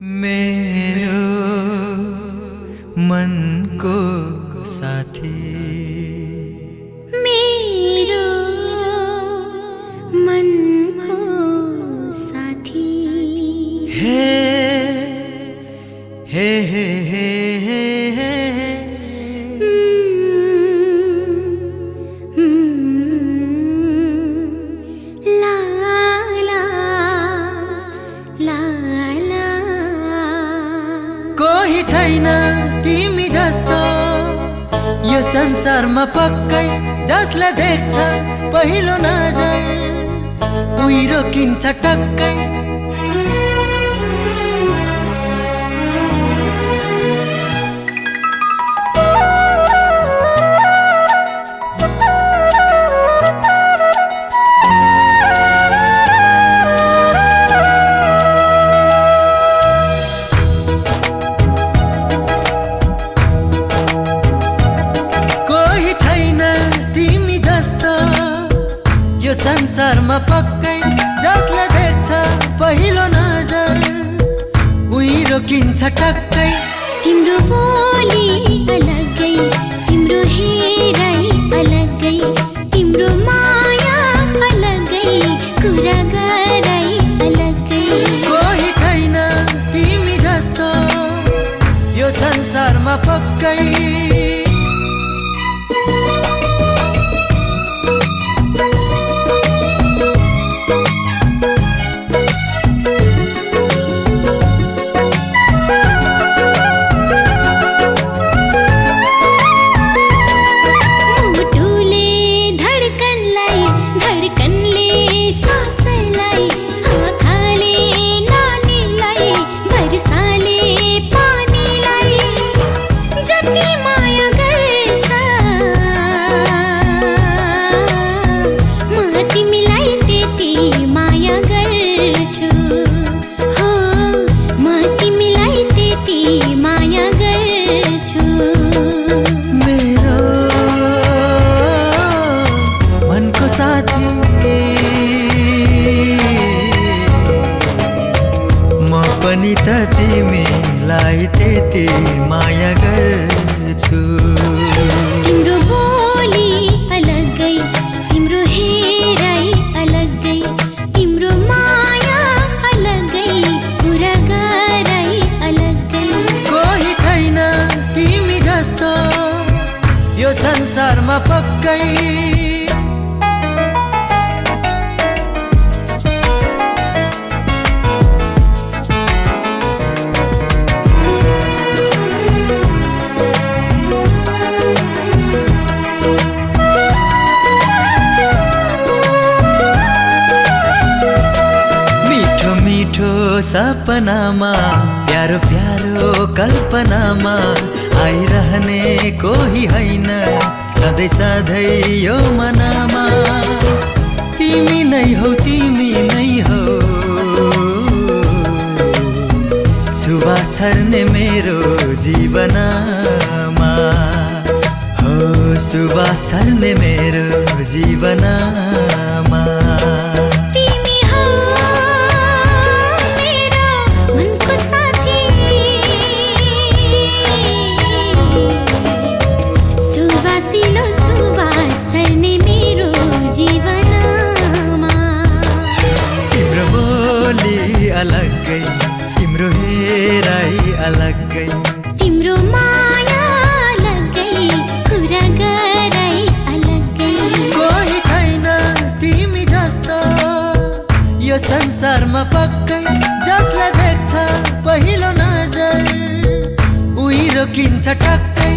मेरो मन को साथी, मेरो मन को साथी, हे हे हे हे हे हे ला ला ला ला। कोही छैन तिमी जस्तो यो संसारमा पक्कै, जसले देख्छ पहिलो नजर उही रोकिन्छ टक्कै। यो संसारमा पक्कै, जसले देख्छ पहिलो नजर उही रोकिन्छ टक्कै। तिम्रो बोली अलग्गै, तिम्रो हेराइ अलग्गै, तिम्रो माया अलग्गै, कुरा गराइ अलग्गै। कोही छैन तिमी जस्तो यो संसारमा पक्कै। पनि त तिमीलाई त्यति माया गर्छु। तिम्रो बोली अलग्गै, तिम्रो हेराइ अलग्गै, तिम्रो माया अलग्गै, कुरा गराइ अलग्गै। कोही छैन तिमी जस्तो यो संसारमा पक्कै। सपनामा प्यारो प्यारो कल्पनामा आइरहने कोही हैन, सधैँ सधैँ यो मनमा तिमी नै हौ, तिमी नै हौ। सुवास छर्ने मेरो जीवनमा हो, सुवास छर्ने मेरो जीवनमा। तिम्रो बोली अलग्गै, तिम्रो हेराइ अलग्गै, तिम्रो माया अलग्गै, कुरा गराइ अलग्गै। कोही छैन तिमी जस्तो यो संसारमा पक्कै, जसले देख्छ पहिलो नजर उही रोकिन्छ टक्कै।